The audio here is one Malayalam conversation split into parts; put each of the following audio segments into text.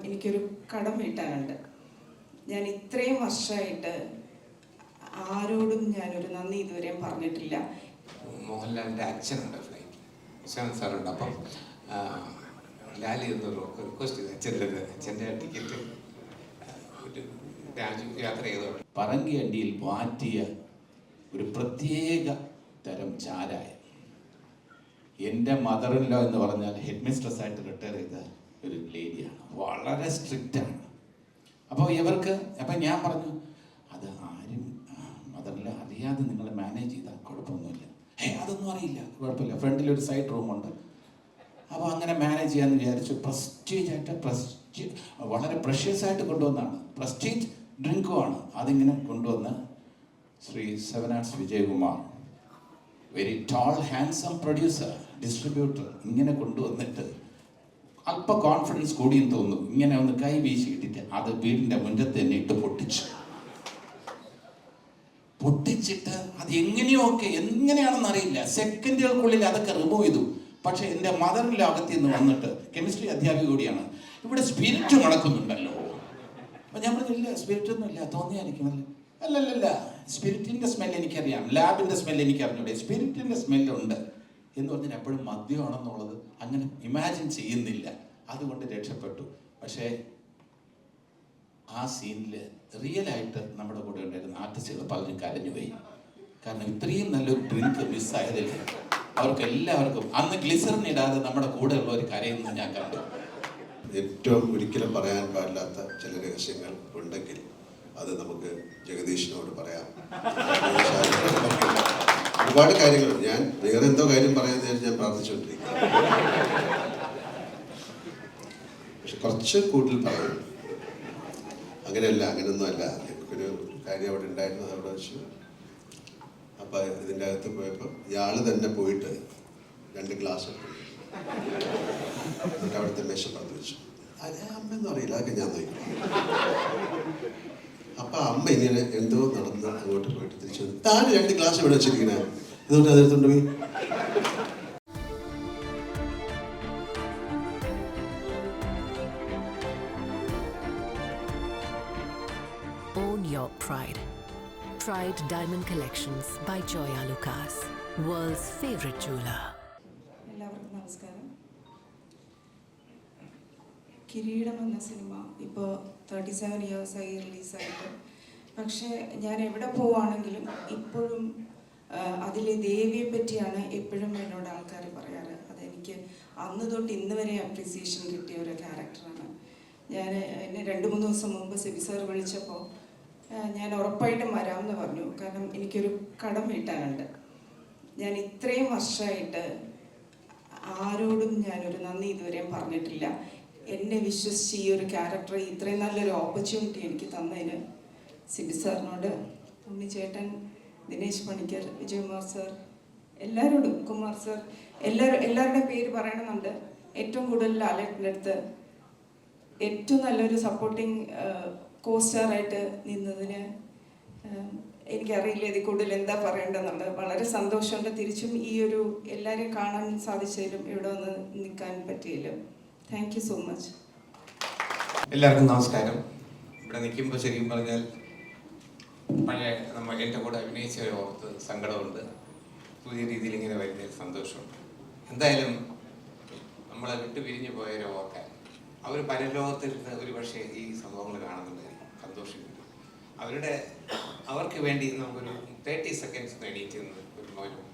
എനിക്കൊരു കടം വീട്ടാനുണ്ട്. ഞാൻ ഇത്രയും വർഷമായിട്ട് ആരോടും ഞാനൊരു നന്ദി ഇതുവരെയും പറഞ്ഞിട്ടില്ല. മോഹൻലാലിൻ്റെ അച്ഛനുണ്ട്, ഫ്ലൈറ്റ് സാറുണ്ട്. അപ്പം ലാലി എന്നൊരു റിക്വസ്റ്റ് ചെയ്ത് അച്ഛൻ്റെ ടിക്കറ്റ് ഒരു യാത്ര ചെയ്തോട്ടെ. പറങ്കി അണ്ടിയിൽ വാറ്റിയ ഒരു പ്രത്യേക തരം ചാരായം. എൻ്റെ മദറിൻലോ എന്ന് പറഞ്ഞാൽ ഹെഡ് മിസ്ട്രസ് ആയിട്ട് റിട്ടയർ ചെയ്ത ഒരു ലേഡിയാണ്, വളരെ സ്ട്രിക്റ്റാണ്. അപ്പോൾ അപ്പം ഞാൻ പറഞ്ഞു, അത് ആരും മദറിൻലോ അറിയാതെ നിങ്ങൾ മാനേജ് ചെയ്താൽ കുഴപ്പമൊന്നുമില്ല. അതൊന്നും അറിയില്ല, കുഴപ്പമില്ല, ഫ്രണ്ടിലൊരു സൈഡ് റൂമുണ്ട്. അപ്പോൾ അങ്ങനെ മാനേജ് ചെയ്യാമെന്ന് വിചാരിച്ചു. വളരെ പ്രഷ്യസ് ആയിട്ട് കൊണ്ടുവന്നാണ്, പ്രസ്റ്റീജ് ഡ്രിങ്കുമാണ്. അതിങ്ങനെ കൊണ്ടുവന്ന് Shri seven arts Vijayakumar, very tall handsome producer, distributor, ഇങ്ങനെ കൊണ്ടുവന്നിട്ട് അല്പ കോൺഫിഡൻസ് കൂടിയെന്ന് തോന്നുന്നു, ഇങ്ങനെ ഒന്ന് കൈ വീശിയിട്ടിട്ട് അത് വീടിൻ്റെ മുറ്റത്ത് തന്നെ ഇട്ട് പൊട്ടിച്ചിട്ട് അത് എങ്ങനെയാണെന്ന് അറിയില്ല, സെക്കൻഡുകൾക്കുള്ളിൽ അതൊക്കെ റിമൂവ് ചെയ്തു. പക്ഷെ എൻ്റെ മദറിൻ്റെ അകത്ത് നിന്ന് വന്നിട്ട്, കെമിസ്ട്രി അധ്യാപിക കൂടിയാണ്, ഇവിടെ സ്പിരിറ്റ് നടക്കുന്നുണ്ടല്ലോ. അപ്പം ഞാൻ പറഞ്ഞില്ല, സ്പിരിറ്റ് ഒന്നും ഇല്ല, തോന്നിയായിരിക്കുമല്ലോ. അല്ലല്ല, സ്പിരിറ്റിൻ്റെ സ്മെല്ല് എനിക്കറിയാം, ലാബിൻ്റെ സ്മെല്ല് എനിക്കറിഞ്ഞൂടെ, സ്പിരിറ്റിൻ്റെ സ്മെല്ലുണ്ട് എന്ന് പറഞ്ഞാൽ എപ്പോഴും മദ്യമാണെന്നുള്ളത് അങ്ങനെ ഇമാജിൻ ചെയ്യുന്നില്ല. അതുകൊണ്ട് രക്ഷപ്പെട്ടു. പക്ഷേ ആ സീനിൽ റിയലായിട്ട് നമ്മുടെ കൂടെ ഉണ്ടായിരുന്ന ആർട്ടിസ്റ്റുകൾ പലരും കരഞ്ഞുപോയി. കാരണം ഇത്രയും നല്ലൊരു ഡ്രിങ്ക് മിസ്സായതിൽ അവർക്ക് എല്ലാവർക്കും അന്ന് ഗ്ലിസറിൻ ഇടാതെ നമ്മുടെ കൂടെ ഉള്ളവർ കരയുന്നത് ഞാൻ കണ്ടു. ഏറ്റവും ഒരിക്കലും പറയാൻ പാടില്ലാത്ത ചില രഹസ്യങ്ങൾ ഉണ്ടെങ്കിൽ അത് നമുക്ക് ജഗദീഷിനോട് പറയാം. ഒരുപാട് കാര്യങ്ങളുണ്ട്. ഞാൻ വേറെ എന്തോ കാര്യം പറയാൻ ഞാൻ പ്രാർത്ഥിച്ചുകൊണ്ടിരിക്കുക. പക്ഷെ കുറച്ച് കൂടുതൽ പറയും. അങ്ങനെയൊന്നും അല്ല. എനിക്കൊരു കാര്യം അവിടെ ഉണ്ടായിരുന്നത് അവിടെ വെച്ചു. അപ്പം ഇതിൻ്റെ അകത്ത് പോയപ്പോൾ ഇയാള് തന്നെ പോയിട്ട് 2 ഗ്ലാസ് എടുത്തു. എന്നിട്ട് അവിടുത്തെ മേശപ്പുറത്ത് വെച്ചു. അത് അമ്മയൊന്നും അറിയില്ല, അതൊക്കെ ഞാൻ നോക്കി. അപ്പം അമ്മ ഇങ്ങനെ എന്തോ നടന്ന് അങ്ങോട്ട് പോയിട്ട് തിരിച്ചു വന്നു. താഴെ 2 ഗ്ലാസ് ഇവിടെ വെച്ചിരിക്കണേ, ഇതുകൊണ്ട് അതെടുത്തോണ്ട് പോയി. Own your pride. Pride Diamond Collections by Joya Lucas, world's favorite jeweler. എല്ലാവർക്കും നമസ്കാരം. കിരീടം എന്ന സിനിമ ഇപ്പോൾ 37 ഇയേഴ്സായി റിലീസായിട്ട്. പക്ഷേ ഞാൻ എവിടെ പോവുകയാണെങ്കിലും ഇപ്പോഴും അതിലെ ദേവിയെ പറ്റിയാണ് എപ്പോഴും എന്നോട് ആൾക്കാർ പറയാറ്. അതെനിക്ക് അന്ന് തൊട്ട് ഇന്ന് വരെ അപ്രീസിയേഷൻ കിട്ടിയ ഒരു ക്യാരക്ടറാണ്. എന്നെ 2-3 ദിവസം മുമ്പ് സിബി സാർ വിളിച്ചപ്പോൾ ഞാൻ ഉറപ്പായിട്ടും വരാമെന്ന് പറഞ്ഞു. കാരണം എനിക്കൊരു കടം വീട്ടാനുണ്ട്. ഞാൻ ഇത്രയും വർഷമായിട്ട് ആരോടും ഞാനൊരു നന്ദി ഇതുവരെയും പറഞ്ഞിട്ടില്ല. എന്നെ വിശ്വസിച്ച് ഈ ഒരു ക്യാരക്ടർ, ഇത്രയും നല്ലൊരു ഓപ്പർച്യൂണിറ്റി എനിക്ക് തന്നതിന് സിബി സാറിനോട്, ഉണ്ണിച്ചേട്ടൻ, ദിനേശ് പണിക്കർ, വിജയകുമാർ സാർ, എല്ലാവരോടും, കുമാർ സാർ, എല്ലാവരുടെയും പേര് പറയണമെന്നുണ്ട്. ഏറ്റവും കൂടുതൽ ലാലേട്ടൻ്റെ അടുത്ത് ഏറ്റവും നല്ലൊരു സപ്പോർട്ടിങ് കോസ്റ്റാറായിട്ട് നിന്നതിന് എനിക്കറിയില്ല ഇതിൽ കൂടുതൽ എന്താ പറയേണ്ടതെന്നുള്ളത്. വളരെ സന്തോഷമുണ്ട്. തിരിച്ചും ഈ ഒരു എല്ലാവരെയും കാണാൻ സാധിച്ചതിലും ഇവിടെ വന്ന് നിൽക്കാൻ പറ്റിയല്ലോ. Thank you so much. എല്ലാവർക്കും നമസ്കാരം. ഇവിടെ നിൽക്കുമ്പോൾ ശരിക്കും പറഞ്ഞാൽ പഴയ എൻ്റെ കൂടെ അഭിനയിച്ചവരെ ഓർത്ത് സങ്കടമുണ്ട്, പുതിയ രീതിയിൽ ഇങ്ങനെ വരുന്നതിൽ സന്തോഷമുണ്ട്. എന്തായാലും നമ്മളെ വിട്ടു പിരിഞ്ഞു പോയവരെ ഓർക്കാൻ അവർ പരലോകത്തിരുന്ന് ഒരു പക്ഷേ ഈ സംഭവങ്ങൾ കാണുന്നുണ്ടായിരിക്കും, സന്തോഷിക്കുന്നു. അവർക്ക് വേണ്ടി നമുക്കൊരു 30 സെക്കൻഡ്സ് എണീറ്റ് നിന്ന് ഒരു മൗനം.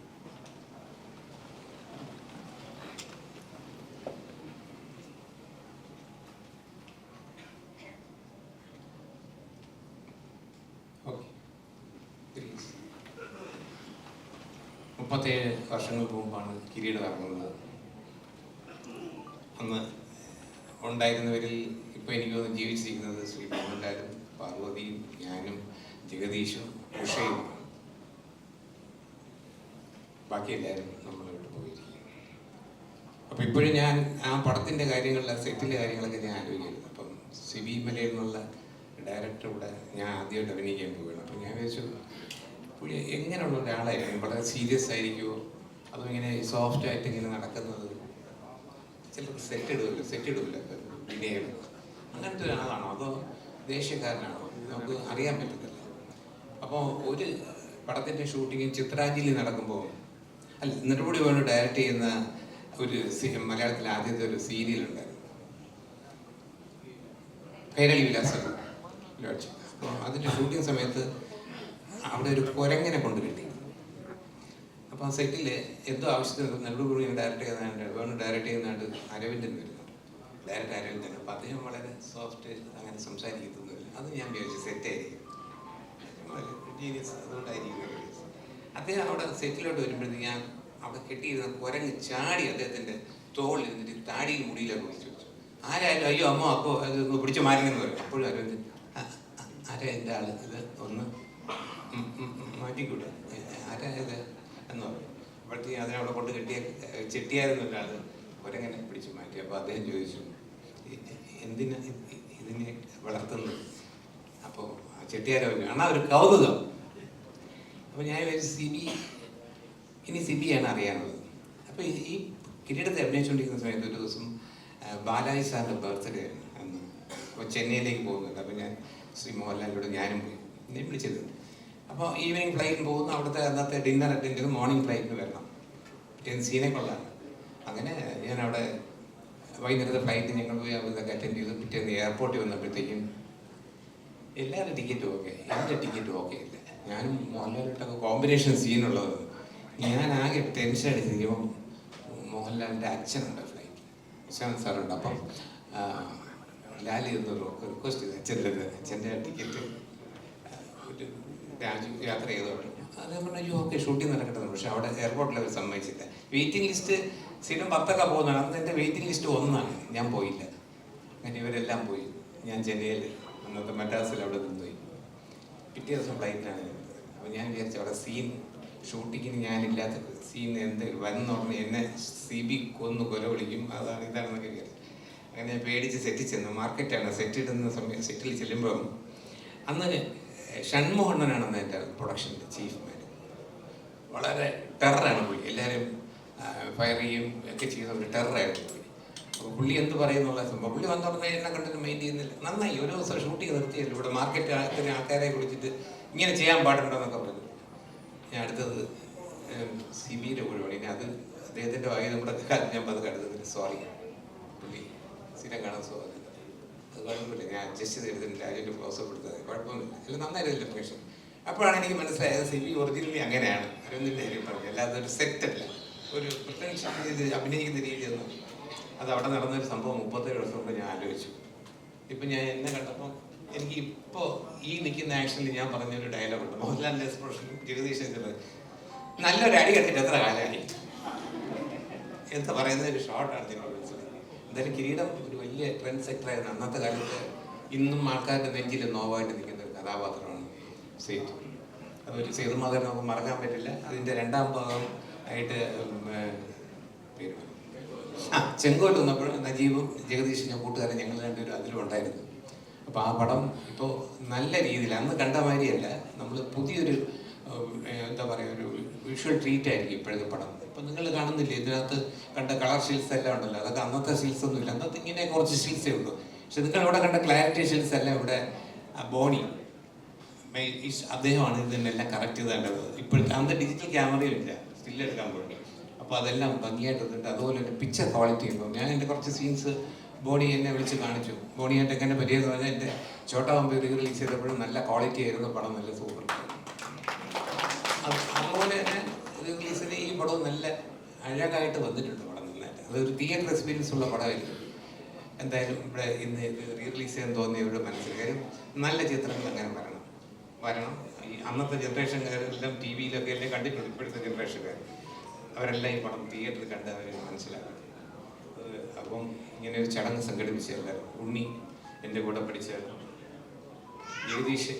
ഓക്കെ, 37 വർഷങ്ങൾക്ക് മുമ്പാണ് കിരീടം ഇറങ്ങുന്നത്. അന്ന് ഉണ്ടായിരുന്നവരിൽ ഇപ്പോൾ എനിക്ക് തോന്നുന്നു ജീവിച്ചിരിക്കുന്നത് ശ്രീ മോഹൻലാലും, പാർവതിയും, ഞാനും, ജഗദീഷും, ഉഷയും, ബാക്കി എല്ലാവരും നമ്മളെ വിട്ട് പോയിരിക്കും. അപ്പം ഇപ്പോഴും ഞാൻ ആ പടത്തിൻ്റെ കാര്യങ്ങളിൽ, സെറ്റിലെ കാര്യങ്ങളൊക്കെ ഞാൻ ആലോചിക്കുന്നു. അപ്പം സിബി മലയിൽ നിന്നുള്ള ഡയറക്ടർ കൂടെ ഞാൻ ആദ്യമായിട്ട് അഭിനയിക്കാൻ പോവുകയാണ്. അപ്പം ഞാൻ വിചാരിച്ചു, പുള്ളി എങ്ങനെയുള്ള ഒരാളായിരിക്കും, വളരെ സീരിയസ് ആയിരിക്കുമോ, അതും ഇങ്ങനെ സോഫ്റ്റായിട്ട് ഇങ്ങനെ നടക്കുന്നത്. ചിലർക്ക് സെറ്റ് ഇടില്ല വിനയം. അങ്ങനത്തെ ഒരാളാണോ അതോ ദേഷ്യക്കാരനാണോ നമുക്ക് അറിയാൻ പറ്റത്തില്ല. അപ്പോൾ ഒരു പടത്തിൻ്റെ ഷൂട്ടിങ് ചിത്രാഞ്ജലി നടക്കുമ്പോൾ അല്ല നെടുമുടി വേണു ഡയറക്റ്റ് ചെയ്യുന്ന ഒരു മലയാളത്തിലെ ആദ്യത്തെ ഒരു സീരിയൽ ഉണ്ടായിരുന്നു, കൈരളി വിലാസം. അപ്പോൾ അതിൻ്റെ ഷൂട്ടിംഗ് സമയത്ത് അവിടെ ഒരു കുരങ്ങനെ കൊണ്ട് കിട്ടി. അപ്പോൾ ആ സെറ്റിൽ എന്തോ ആവശ്യത്തിന് നെടുമുടി ഡയറക്റ്റ് ചെയ്യുന്നതായിട്ട് വേണു ഡയറക്റ്റ് ചെയ്യുന്നതായിട്ട് അരവിന്ദൻ വരുന്നു, ഡയറക്റ്റ് അരവിന്ദൻ. അപ്പോൾ അദ്ദേഹം വളരെ സോഫ്റ്റ്, അങ്ങനെ സംസാരിക്കുന്നൊന്നുമില്ല. അത് ഞാൻ വിചാരിച്ചു സെറ്റായിരിക്കും, ജീനിയസ്, അതുകൊണ്ടായിരിക്കും. അദ്ദേഹം അവിടെ സെറ്റിലോട്ട് വരുമ്പോഴത്തേക്ക് ഞാൻ അവിടെ കെട്ടിയിരുന്ന കുരങ്ങ് ചാടി അദ്ദേഹത്തിൻ്റെ തോളിൽ എന്നിട്ട് താടിയിൽ മുടിയിലൊക്കെ വിളിച്ചു വെച്ചു. ആരായാലും അയ്യോ അമ്മ അപ്പോൾ അത് ഒന്ന് പിടിച്ച് മാറിയെന്ന് പറയും. അപ്പോഴും അരവിന്ദൻ ആരാ എൻ്റെ ആൾ, ഇത് ഒന്ന് മാറ്റിക്കൂടെ, ആരാ ഇത് എന്ന് പറയും. അപ്പോഴത്തേക്ക് അതിനവിടെ കൊണ്ട് കെട്ടിയ ചെട്ടിയായിരുന്ന ഒരാൾ കുരങ്ങനെ പിടിച്ച് മാറ്റി. അപ്പോൾ അദ്ദേഹം ചോദിച്ചു എന്തിനാ ഇതിനെ വളർത്തുന്നത്? അപ്പോൾ ചെട്ടിയാരോ അണ്ണാ ഒരു കൗതുകം. അപ്പോൾ ഞാൻ വിചാരിച്ചു സിബിയാണ് അറിയാനുള്ളത്. അപ്പോൾ ഈ കിരീടത്തെ അഭിനയിച്ചുകൊണ്ടിരിക്കുന്ന സമയത്ത് ഒരു ദിവസം ബാലാജി സാറിൻ്റെ ബർത്ത്ഡേ ആണ് അന്ന്. അപ്പോൾ ചെന്നൈയിലേക്ക് പോകുന്നുണ്ട്. അപ്പോൾ ഞാൻ ശ്രീ മോഹൻലാലിനോട് ഞാനും പോയി, എന്നെ വിളിച്ചത്. അപ്പോൾ ഈവനിങ് ഫ്ലൈറ്റിന് പോകുന്നു, അവിടുത്തെ അന്നത്തെ ഡിന്നർ അറ്റൻഡ് ചെയ്ത് മോർണിംഗ് ഫ്ലൈറ്റിന് വരണം, സീനെ കൊള്ളാണ്. അങ്ങനെ ഞാൻ അവിടെ വൈകുന്നേരത്തെ ഫ്ലൈറ്റ് ഞങ്ങൾ പോയി അവിടുത്തെ അറ്റൻഡ് ചെയ്ത് പിറ്റേന്ന് എയർപോർട്ടിൽ വന്നപ്പോഴത്തേക്കും എല്ലാവരുടെ ടിക്കറ്റും ഓക്കെ, എൻ്റെ ടിക്കറ്റും ഓക്കെ ഇല്ല. ഞാനും മോഹൻലാലിട്ടൊക്കെ കോമ്പിനേഷൻ സീനുള്ളത്. ഞാൻ ആകെ ടെൻഷൻ അടിച്ചിരിക്കുമ്പോൾ മോഹൻലാലിൻ്റെ അച്ഛനുണ്ട് ഫ്ലൈറ്റ്, അച്ഛൻ സാറുണ്ട്. അപ്പം ലാലി എന്നൊരു റിക്വസ്റ്റ് ചെയ്ത് അച്ഛൻ്റെ ടിക്കറ്റ് ഒരു രാജു യാത്ര ചെയ്തോട്ടെ. അതേ പറഞ്ഞാൽ അയ്യോ ഓക്കെ ഷൂട്ടിംഗ് നടക്കട്ടെ. പക്ഷെ അവിടെ എയർപോർട്ടിൽ അവർ സമ്മതിച്ചില്ല. വെയിറ്റിംഗ് ലിസ്റ്റ് സ്ഥിരം 10 പോകുന്നതാണ്, അന്ന് എൻ്റെ വെയിറ്റിംഗ് ലിസ്റ്റ് 1 ഞാൻ പോയില്ല. അങ്ങനെ ഇവരെല്ലാം പോയി, ഞാൻ ചെന്നൈയിൽ അന്നത്തെ മദ്രാസിൽ അവിടെ നിന്നുപോയി. പിറ്റേ ദിവസം ഫ്ലൈറ്റിലാണ്. അപ്പോൾ ഞാൻ വിചാരിച്ചു അവിടെ സീൻ ഷൂട്ടിങ്ങിന് ഞാനില്ലാത്ത സീൻ എന്ത് വന്നു പറഞ്ഞ് എന്നെ CB കൊല വിളിക്കും, അതാണ് ഇതാണെന്നൊക്കെ വിചാരിച്ചു. അങ്ങനെ ഞാൻ പേടിച്ച് സെറ്റിൽ ചെന്നു. മാർക്കറ്റാണ് സെറ്റ് ഇടുന്ന സമയം. സെറ്റിൽ ചെല്ലുമ്പം അന്ന് ഷൺമോഹണ്ണനാണെന്ന് എൻ്റെ പ്രൊഡക്ഷൻ്റെ ചീഫ് മാൻ. വളരെ ടെററാണ് പുള്ളി, എല്ലാവരും ഫയർ ചെയ്യും ഒക്കെ ചെയ്യുന്ന ഒരു ടെററായിരുന്നു പുള്ളി. അപ്പോൾ പുള്ളി എന്ത് പറയുന്നുള്ള സംഭവം പുള്ളി വന്നോടനെ എന്നെ കണ്ടിട്ട് മൈൻഡ് ചെയ്യുന്നില്ല. നന്നായി ഒരു ദിവസം ഷൂട്ടിങ് നിർത്തിയല്ലോ, ഇവിടെ മാർക്കറ്റ് ആൾക്കാരെ കുറിച്ചിട്ട് ഇങ്ങനെ ചെയ്യാൻ പാടുണ്ടോന്നൊക്കെ പറഞ്ഞു. ഞാൻ അടുത്തത് CBയുടെ കൂടെ ഇനി അത് അദ്ദേഹത്തിൻ്റെ വായി നമ്മുടെ ഞാൻ പതുക്കെ അടുത്തതിന് സോറി പുള്ളി സ്ഥിരം കാണാൻ സോറി, അത് കുഴപ്പമില്ല, ഞാൻ അഡ്ജസ്റ്റ് ചെയ്തെടുത്തിട്ട് രാജുവിൻ്റെ ക്ലോസപ്പ് എടുത്തത് കുഴപ്പമൊന്നുമില്ല, എല്ലാം നന്നായിരുന്നില്ല ഫംഗ്ഷൻ. അപ്പോഴാണ് എനിക്ക് മനസ്സിലായത് CB ഒറിജിനലി അങ്ങനെയാണ്. അരവിന്ദൻ്റെ കാര്യം പറഞ്ഞു, അല്ലാതെ ഒരു സെറ്റല്ല, ഒരു പ്രത്യേകിച്ച് അഭിനയിക്കുന്ന രീതിയൊന്നും. അത് അവിടെ നടന്നൊരു സംഭവം 37 വർഷം കൊണ്ട് ഞാൻ ആലോചിച്ചു. ഇപ്പം ഞാൻ എന്നെ കണ്ടപ്പോൾ എനിക്ക് ഇപ്പോൾ ഈ നിൽക്കുന്ന ആക്ഷനിൽ ഞാൻ പറഞ്ഞൊരു ഡയലോഗുണ്ട്, മോഹൻലാലിൻ്റെ എക്സ്പ്രഷൻ ജഗദീശൻ ചെന്നത് നല്ലൊരു അടി കണ്ടിട്ട് എത്ര കാലമായി എന്താ പറയുന്ന ഒരു ഷോർട്ടാണ് നിങ്ങൾ വിളിച്ചത്. എന്തായാലും കിരീടം ഒരു വലിയ ട്രെൻഡ് സെക്ടറായിരുന്നു അന്നത്തെ കാലത്ത്. ഇന്നും ആൾക്കാരുടെ നെഞ്ചിൽ നോവായിട്ട് നിൽക്കുന്ന ഒരു കഥാപാത്രമാണ് സേതു. അതൊരു സേതുമാധവൻ നമുക്ക് മറക്കാൻ പറ്റില്ല. അതിൻ്റെ 2ാം ഭാഗം ആയിട്ട് പേര് ചെങ്കോൽ വന്നപ്പോൾ നജീബും ജഗദീഷിൻ്റെ കൂട്ടുകാരൻ ഞങ്ങൾ രണ്ടുപേരും അതിലും ഉണ്ടായിരുന്നു. അപ്പോൾ ആ പടം ഇപ്പോൾ നല്ല രീതിയിൽ അന്ന് കണ്ട മാതിരിയല്ല, നമ്മൾ പുതിയൊരു എന്താ പറയുക ഒരു വിഷ്വൽ ട്രീറ്റ് ആയിരിക്കും ഇപ്പോഴത്തെ പടം. ഇപ്പം നിങ്ങൾ കാണുന്നില്ലേ ഇതിനകത്ത് കണ്ട കളർ ഷീൽസ് എല്ലാം ഉണ്ടല്ലോ, അതൊക്കെ അന്നത്തെ ഷീൽസ് ഒന്നുമില്ല. അന്നത്തെ ഇങ്ങനെ കുറച്ച് ഷീൽസേ ഉള്ളൂ. പക്ഷെ നിങ്ങൾ ഇവിടെ കണ്ട ക്ലാരിറ്റി ഷീൽസ് എല്ലാം ഇവിടെ ബോണി അദ്ദേഹമാണ് ഇതിനെല്ലാം കറക്റ്റ് ചെയ്തേണ്ടത്. ഇപ്പോഴത്തെ അന്ന് ഡിജിറ്റൽ ക്യാമറയും ഇല്ല സ്റ്റില്ലെടുക്കാൻ പോയി. അപ്പോൾ അതെല്ലാം ഭംഗിയായിട്ട് വന്നിട്ട് അതുപോലെ തന്നെ പിക്ചർ ക്വാളിറ്റി ഉണ്ടോ. ഞാൻ എൻ്റെ കുറച്ച് സീൻസ് ബോണി എന്നെ വിളിച്ച് കാണിച്ചു. ബോണിയായിട്ട് എങ്ങനെ പരിചയം പറഞ്ഞാൽ എൻ്റെ ചോട്ടാ മുമ്പ് റിലീസ് ചെയ്തപ്പോഴും നല്ല ക്വാളിറ്റി ആയിരുന്നു പടം, നല്ല സൂപ്പർ. അതുപോലെ തന്നെ റിലീസിന് ഈ പടവും നല്ല അഴകായിട്ട് വന്നിട്ടുണ്ട് പടം നന്നായിട്ട്. അതൊരു തിയേറ്റർ എക്സ്പീരിയൻസ് ഉള്ള പടമായിരിക്കും. എന്തായാലും ഇവിടെ ഇന്ന് റിലീസ് ചെയ്യാൻ തോന്നിയവരുടെ മനസ്സിൽ കാര്യം നല്ല ചിത്രങ്ങൾ അങ്ങനെ വരണം. ഈ അന്നത്തെ ജനറേഷൻകാരെല്ലാം TV-യിലൊക്കെ എല്ലാം കണ്ടിട്ടുണ്ട്. ഇപ്പോഴത്തെ ജനറേഷൻകാർ അവരെല്ലാം ഈ പടം തിയേറ്ററിൽ കണ്ട് അവർ മനസ്സിലാക്കും. അപ്പം ഇങ്ങനെ ഒരു ചടങ്ങ് സംഘടിപ്പിച്ച എല്ലാവരും, ഉണ്ണി എൻ്റെ കൂടെ പഠിച്ചതാണ്, ജഗദീഷ്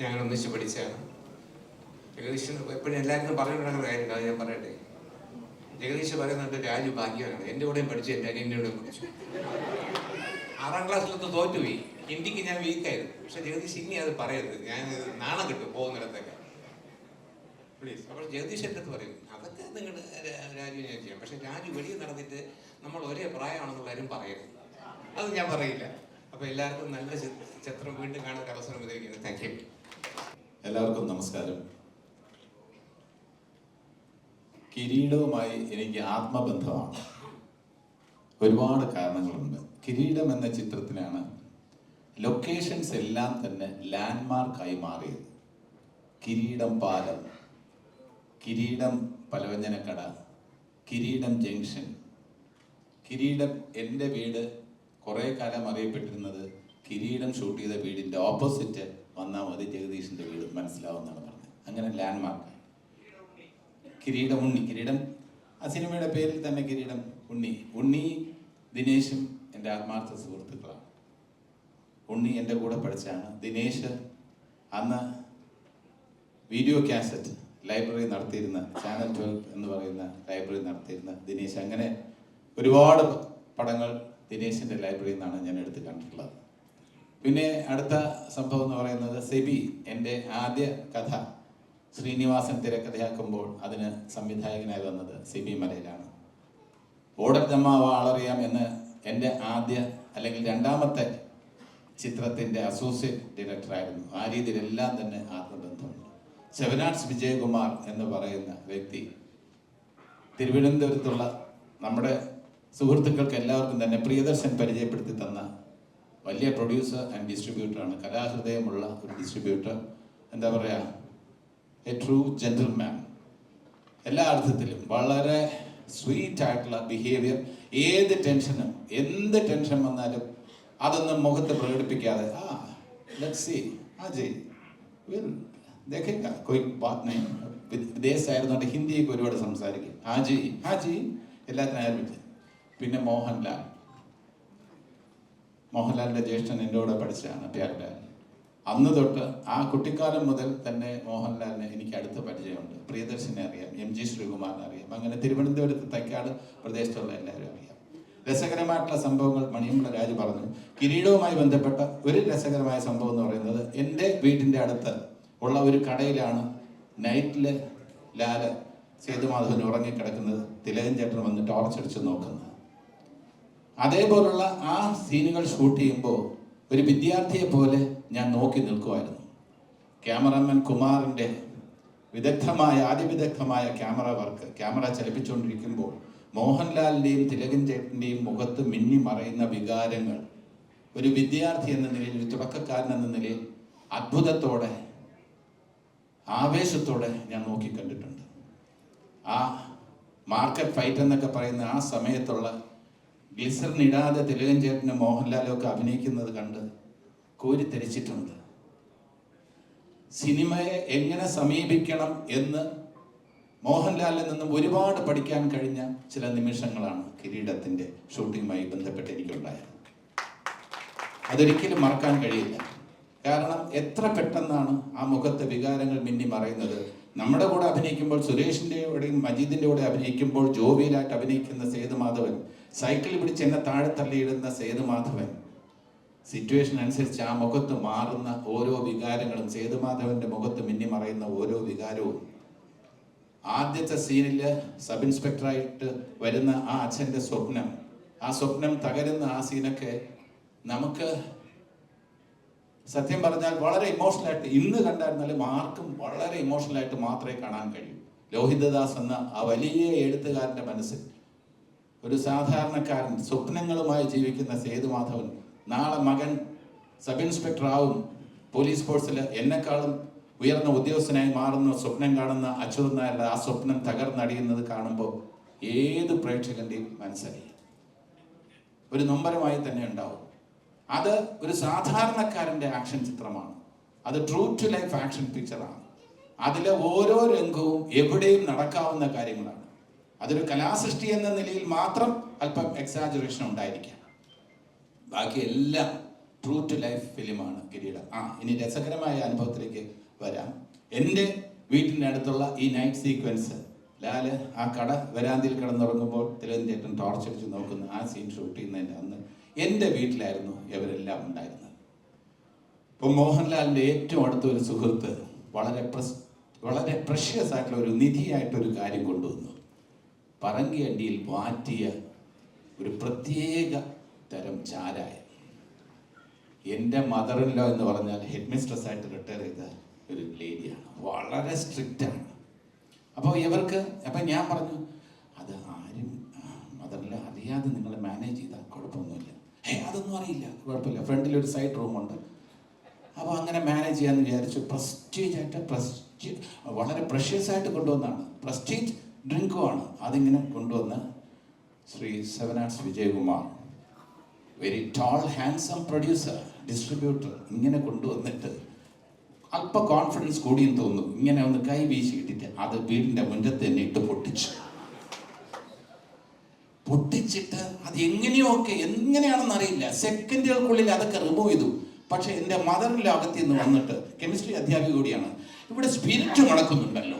ഞങ്ങൾ ഒന്നിച്ച് പഠിച്ചതാണ്. ജഗദീഷ് എപ്പോഴും എല്ലാവരും പറഞ്ഞുകൊണ്ടിരുന്ന കാര്യം അത് ഞാൻ പറയട്ടെ. ജഗദീഷ് പറയുന്നുണ്ട് രാജു ഭാഗ്യവാനാണ്, എൻ്റെ കൂടെയും പഠിച്ചു, എൻ്റെ അനിയൻ്റെ കൂടെയും പഠിച്ചു. 6ാം ക്ലാസ്സിലൊന്ന് തോറ്റുപോയി, ഹിന്ദിക്ക് ഞാൻ വീക്കായിരുന്നു. പക്ഷെ ജഗദീഷ് ഇനി അത് പറയരുത്, ഞാൻ നാണം കിട്ടും പോകുന്നിടത്തൊക്കെ പ്ലീസ്. അപ്പോൾ ജഗദീഷ് എൻ്റെ അടുത്ത് പറയും അതൊക്കെ നിങ്ങൾ രാജു ഞാൻ ചെയ്യാം, പക്ഷെ രാജു വെളിയിൽ നടന്നിട്ട് നമ്മൾ ഒരേ പ്രായമാണെന്നുള്ള കാര്യം പറയരുത്. അത് ഞാൻ പറയില്ല. അപ്പോൾ എല്ലാവർക്കും നല്ല ചിത്രം വീണ്ടും കാണാൻ ഒരു അവസരം ഉപയോഗിക്കുന്നു. Thank you. എല്ലാവർക്കും നമസ്കാരം. കിരീടവുമായി എനിക്ക് ആത്മബന്ധമാണ്. ഒരുപാട് കാരണങ്ങളുണ്ട്. കിരീടം എന്ന ചിത്രത്തിലാണ് ലൊക്കേഷൻസ് എല്ലാം തന്നെ ലാൻഡ്മാർക്കായി മാറിയത്. കിരീടം പാലം, കിരീടം പലവ്യഞ്ജനക്കട, കിരീടം ജംഗ്ഷൻ, കിരീടം. എൻ്റെ വീട് കുറേ കാലം അറിയപ്പെട്ടിരുന്നത് കിരീടം ഷൂട്ട് ചെയ്ത വീടിൻ്റെ ഓപ്പോസിറ്റ് വന്നാൽ മതി ജഗദീഷിൻ്റെ വീട് മനസ്സിലാവുമെന്നാണ് പറഞ്ഞത്. അങ്ങനെ ലാൻഡ്മാർക്ക്. കിരീടം ഉണ്ണി, കിരീടം ആ സിനിമയുടെ പേരിൽ തന്നെ കിരീടം ഉണ്ണി. ഉണ്ണി ദിനേശും എൻ്റെ ആത്മാർത്ഥ സുഹൃത്തുക്കളാണ്. ഉണ്ണി എൻ്റെ കൂടെ പഠിച്ചാണ്. ദിനേശ് അന്ന് വീഡിയോ കാസറ്റ് ലൈബ്രറി നടത്തിയിരുന്ന, ചാനൽ 12 എന്ന് പറയുന്ന ലൈബ്രറി നടത്തിയിരുന്ന ദിനേശ്. അങ്ങനെ ഒരുപാട് പടങ്ങൾ ദിനേശിൻ്റെ ലൈബ്രറിയിൽ നിന്നാണ് ഞാൻ എടുത്ത് കണ്ടിട്ടുള്ളത്. പിന്നെ അടുത്ത സംഭവം എന്ന് പറയുന്നത് സെബി. എൻ്റെ ആദ്യ കഥ ശ്രീനിവാസൻ തിരക്കഥയാക്കുമ്പോൾ അതിന് സംവിധായകനായി വന്നത് സെബി മലയിലാണ്. ഓടത്തമ്മ വാളറിയാം എന്ന് എൻ്റെ ആദ്യ അല്ലെങ്കിൽ രണ്ടാമത്തെ ചിത്രത്തിൻ്റെ അസോസിയേറ്റ് ഡയറക്ടറായിരുന്നു. ആ രീതിയിലെല്ലാം തന്നെ ആത്മബന്ധമുണ്ട്. സെവനാർട്സ് വിജയകുമാർ എന്ന് പറയുന്ന വ്യക്തി തിരുവനന്തപുരത്തുള്ള നമ്മുടെ സുഹൃത്തുക്കൾക്ക് എല്ലാവർക്കും തന്നെ പ്രിയദർശൻ പരിചയപ്പെടുത്തി തന്ന വലിയ പ്രൊഡ്യൂസർ ആൻഡ് ഡിസ്ട്രിബ്യൂട്ടറാണ്. കലാഹൃദയമുള്ള ഒരു ഡിസ്ട്രിബ്യൂട്ടർ. എന്താ പറയുക, എ ട്രൂ ജെന്റിൽമാൻ. എല്ലാ അർത്ഥത്തിലും വളരെ സ്വീറ്റ് ആയിട്ടുള്ള ബിഹേവിയർ. ഏത് ടെൻഷനും, എന്ത് ടെൻഷൻ വന്നാലും അതൊന്നും മുഖത്ത് പ്രകടിപ്പിക്കാതെ ലെറ്റ്സ് സീ ജയ് ദേഖേഗാ കോയി ബാത് നഹീ. വിദേശമായിരുന്നുകൊണ്ട് ഹിന്ദിയൊക്കെ ഒരുപാട് സംസാരിക്കും. ഹാജി എല്ലാത്തിനും ആരംഭിച്ചു. പിന്നെ മോഹൻലാലിൻ്റെ ജ്യേഷ്ഠൻ എൻ്റെ കൂടെ പഠിച്ചതാണ് പ്യാർലാൽ. അന്ന് തൊട്ട് ആ കുട്ടിക്കാലം മുതൽ തന്നെ മോഹൻലാലിനെ എനിക്ക് അടുത്ത പരിചയമുണ്ട്. പ്രിയദർശനെ അറിയാം, MG ശ്രീകുമാറിനെ അറിയാം. അങ്ങനെ തിരുവനന്തപുരത്ത് തൈക്കാട് പ്രദേശത്തുള്ള എല്ലാവരും അറിയാം. രസകരമായിട്ടുള്ള സംഭവങ്ങൾ മണിയമ്പള രാജു പറഞ്ഞു. കിരീടവുമായി ബന്ധപ്പെട്ട ഒരു രസകരമായ സംഭവം എന്ന് പറയുന്നത്, എൻ്റെ വീടിൻ്റെ അടുത്ത് ഉള്ള ഒരു കടയിലാണ് നൈറ്റിൽ ലാല് സേതുമാധവൻ ഉറങ്ങിക്കിടക്കുന്നത്. തിലകൻ ചേട്ടൻ വന്ന് ടോർച്ചടിച്ച് നോക്കുന്നത്. അതേപോലുള്ള ആ സീനുകൾ ഷൂട്ട് ചെയ്യുമ്പോൾ ഒരു വിദ്യാർത്ഥിയെ പോലെ ഞാൻ നോക്കി നിൽക്കുമായിരുന്നു. ക്യാമറമാൻ കുമാറിൻ്റെ അതിവിദഗ്ധമായ ക്യാമറ വർക്ക്, ക്യാമറ ചലിപ്പിച്ചുകൊണ്ടിരിക്കുമ്പോൾ മോഹൻലാലിൻ്റെയും തിലകൻ ചേട്ടൻ്റെയും മുഖത്ത് മിന്നി മറയുന്ന വികാരങ്ങൾ ഒരു വിദ്യാർത്ഥി എന്ന നിലയിൽ, ഒരു തുടക്കക്കാരൻ എന്ന നിലയിൽ അത്ഭുതത്തോടെ, ആവേശത്തോടെ ഞാൻ നോക്കി കണ്ടിട്ടുണ്ട്. ആ മാർക്കറ്റ് ഫൈറ്റ് എന്നൊക്കെ പറയുന്ന ആ സമയത്തുള്ള ഗ്ലിസറിൻ ഇടാതെ തിലകൻ ചേട്ടനും മോഹൻലാലും ഒക്കെ അഭിനയിക്കുന്നത് കണ്ട് കോരിത്തരിച്ചിട്ടുണ്ട്. സിനിമയെ എങ്ങനെ സമീപിക്കണം എന്ന് മോഹൻലാലിൽ നിന്നും ഒരുപാട് പഠിക്കാൻ കഴിഞ്ഞ ചില നിമിഷങ്ങളാണ് കിരീടത്തിൻ്റെ ഷൂട്ടിങ്ങുമായി ബന്ധപ്പെട്ട് എനിക്കുണ്ടായത്. അതൊരിക്കലും മറക്കാൻ കഴിയില്ല. കാരണം എത്ര പെട്ടെന്നാണ് ആ മുഖത്തെ വികാരങ്ങൾ മിന്നി മറയുന്നത്. നമ്മുടെ കൂടെ അഭിനയിക്കുമ്പോൾ, സുരേഷിൻ്റെ കൂടെയും മജീദിൻ്റെ കൂടെ അഭിനയിക്കുമ്പോൾ ജോബിയിലായിട്ട് അഭിനയിക്കുന്ന സേതുമാധവൻ, സൈക്കിൾ പിടിച്ച് എന്നെ താഴെ തള്ളിയിടുന്ന സേതുമാധവൻ, സിറ്റുവേഷൻ അനുസരിച്ച് ആ മുഖത്ത് മാറുന്ന ഓരോ വികാരങ്ങളും, സേതുമാധവന്റെ മുഖത്ത് മിന്നി മറയുന്ന ഓരോ വികാരവും. ആദ്യത്തെ സീനിൽ സബ് ഇൻസ്പെക്ടറായിട്ട് വരുന്ന ആ അച്ഛൻ്റെ സ്വപ്നം, ആ സ്വപ്നം തകരുന്ന ആ സീനൊക്കെ നമുക്ക് സത്യം പറഞ്ഞാൽ വളരെ ഇമോഷണലായിട്ട്, ഇന്ന് കണ്ടായിരുന്നാലും ആർക്കും വളരെ ഇമോഷണലായിട്ട് മാത്രമേ കാണാൻ കഴിയൂ. ലോഹിതദാസ് എന്ന ആ വലിയ എഴുത്തുകാരൻ്റെ മനസ്സിൽ ഒരു സാധാരണക്കാരൻ സ്വപ്നങ്ങളുമായി ജീവിക്കുന്ന സേതുമാധവൻ നാളെ മകൻ സബ് ഇൻസ്പെക്ടർ ആവും, പോലീസ് ഫോഴ്സിൽ എന്നെക്കാളും ഉയർന്ന ഉദ്യോഗസ്ഥനായി മാറുന്ന സ്വപ്നം കാണുന്ന അച്യുതൻ നായരുടെ ആ സ്വപ്നം തകർന്നടിയുന്നത് കാണുമ്പോൾ ഏത് പ്രേക്ഷകന്റെയും മനസ്സിലായി ഒരു നൊമ്പരമായി തന്നെ ഉണ്ടാവും. അത് ഒരു സാധാരണക്കാരൻ്റെ ആക്ഷൻ ചിത്രമാണ്. അത് ട്രൂ ടു ലൈഫ് ആക്ഷൻ പിക്ചറാണ്. അതിലെ ഓരോ രംഗവും എവിടെയും നടക്കാവുന്ന കാര്യങ്ങളാണ്. അതൊരു കലാസൃഷ്ടി എന്ന നിലയിൽ മാത്രം അല്പം എക്സാജറേഷൻ ഉണ്ടായിരിക്കാം. ബാക്കി എല്ലാം ട്രൂ ടു ലൈഫ് ഫിലിമാണ് കിരീടം. ഇനി രസകരമായ അനുഭവത്തിലേക്ക് വരാം. എൻ്റെ വീട്ടിൻ്റെ അടുത്തുള്ള ഈ നൈറ്റ് സീക്വൻസ്, ലാല് ആ കട വരാന്തിയിൽ കിടന്നുറങ്ങുമ്പോൾ തിലകൻ ചേട്ടൻ ടോർച്ചടിച്ച് നോക്കുന്ന ആ സീൻ ഷൂട്ട് ചെയ്യുന്നതിൻ്റെ അന്ന് എൻ്റെ വീട്ടിലായിരുന്നു ഇവരെല്ലാം ഉണ്ടായിരുന്നത്. ഇപ്പം മോഹൻലാലിൻ്റെ ഏറ്റവും അടുത്ത ഒരു സുഹൃത്ത് വളരെ പ്രഷ്യസ് ആയിട്ടുള്ള ഒരു നിധിയായിട്ടൊരു കാര്യം കൊണ്ടുവന്നു. പറങ്കിയണ്ടിയിൽ വാറ്റിയ ഒരു പ്രത്യേക തരം ചാരായം. എൻ്റെ മദർ ഇൻ ലോ എന്ന് പറഞ്ഞാൽ ഹെഡ് മിസ്ട്രസ് ആയിട്ട് റിട്ടയർ ചെയ്ത ഒരു ലേഡിയാണ്, വളരെ സ്ട്രിക്റ്റാണ്. അപ്പോൾ അപ്പം ഞാൻ പറഞ്ഞു അത് ആരും മദറിൽ അറിയാതെ നിങ്ങൾ മാനേജ് ചെയ്താൽ കുഴപ്പമൊന്നുമില്ല. അതൊന്നും അറിയില്ല, കുഴപ്പമില്ല, ഫ്രണ്ടിലൊരു സൈഡ് റൂമുണ്ട്. അപ്പോൾ അങ്ങനെ മാനേജ് ചെയ്യാമെന്ന് വിചാരിച്ചു. വളരെ പ്രഷ്യസ് ആയിട്ട് കൊണ്ടുവന്നാണ്, പ്രസ്റ്റീജ് ഡ്രിങ്കുമാണ്. അതിങ്ങനെ കൊണ്ടുവന്ന് Shri 7 Arts Vijayakumar, very tall handsome producer, distributor, ഇങ്ങനെ കൊണ്ടുവന്നിട്ട് അല്പ കോൺഫിഡൻസ് കൂടിയെന്ന് തോന്നുന്നു, ഇങ്ങനെ ഒന്ന് കൈ വീശി ഇട്ടിട്ട് അത് വീടിൻ്റെ മുറ്റത്ത് തന്നെ ഇട്ട് പൊട്ടിച്ചിട്ട് അത് എങ്ങനെയാണെന്ന് അറിയില്ല, സെക്കൻഡുകൾക്കുള്ളിൽ അതൊക്കെ റിമൂവ് ചെയ്തു. പക്ഷെ എൻ്റെ മദർ ലോകത്തിൽ നിന്ന് വന്നിട്ട് കെമിസ്ട്രി അധ്യാപിക കൂടിയാണ്, ഇവിടെ സ്പിരിറ്റ് മണക്കുന്നുണ്ടല്ലോ.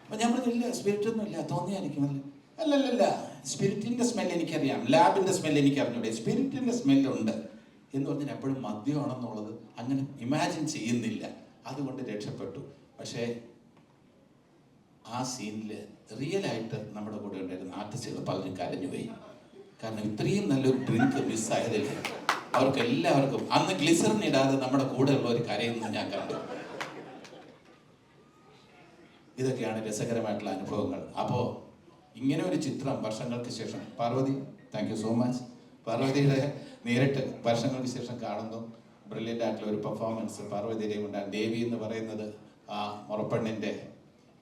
അപ്പം ഞാൻ പറഞ്ഞില്ല, സ്പിരിറ്റ് ഒന്നും ഇല്ല, തോന്നിയായിരിക്കുമല്ലോ. അല്ലല്ല, സ്പിരിറ്റിൻ്റെ സ്മെല്ല് എനിക്കറിയാം, ലാബിൻ്റെ സ്മെല്ല് എനിക്ക് അറിഞ്ഞൂടെ, സ്പിരിറ്റിൻ്റെ സ്മെല്ലുണ്ട് എന്ന് പറഞ്ഞാൽ എപ്പോഴും മദ്യമാണെന്നുള്ളത് അങ്ങനെ ഇമാജിൻ ചെയ്യുന്നില്ല. അതുകൊണ്ട് രക്ഷപ്പെട്ടു. പക്ഷേ ആ സീനിൽ റിയലായിട്ട് നമ്മുടെ കൂടെ ഉണ്ടായിരുന്ന ആർട്ടിസ്റ്റുകൾ പലരും കരഞ്ഞുപോയി. കാരണം ഇത്രയും നല്ലൊരു ഡ്രിങ്ക് മിസ്സായതിൽ അവർക്ക് എല്ലാവർക്കും അന്ന് ഗ്ലിസറിൻ ഇടാതെ നമ്മുടെ കൂടെ ഉള്ളവർ കരയുന്നത് ഞാൻ കണ്ടു. ഇതൊക്കെയാണ് രസകരമായിട്ടുള്ള അനുഭവങ്ങൾ. അപ്പോൾ ഇങ്ങനെ ഒരു ചിത്രം വർഷങ്ങൾക്ക് ശേഷം Parvathy, thank you so much, പാർവതിയുടെ നേരിട്ട് വർഷങ്ങൾക്ക് ശേഷം കാണുന്നു. ബ്രില്യൻ്റ് ആയിട്ടുള്ള ഒരു പെർഫോമൻസ് പാർവതിയുടെയും ഉണ്ടാകും. ദേവി എന്ന് പറയുന്നത് ആ മുറപ്പെണ്ണിൻ്റെ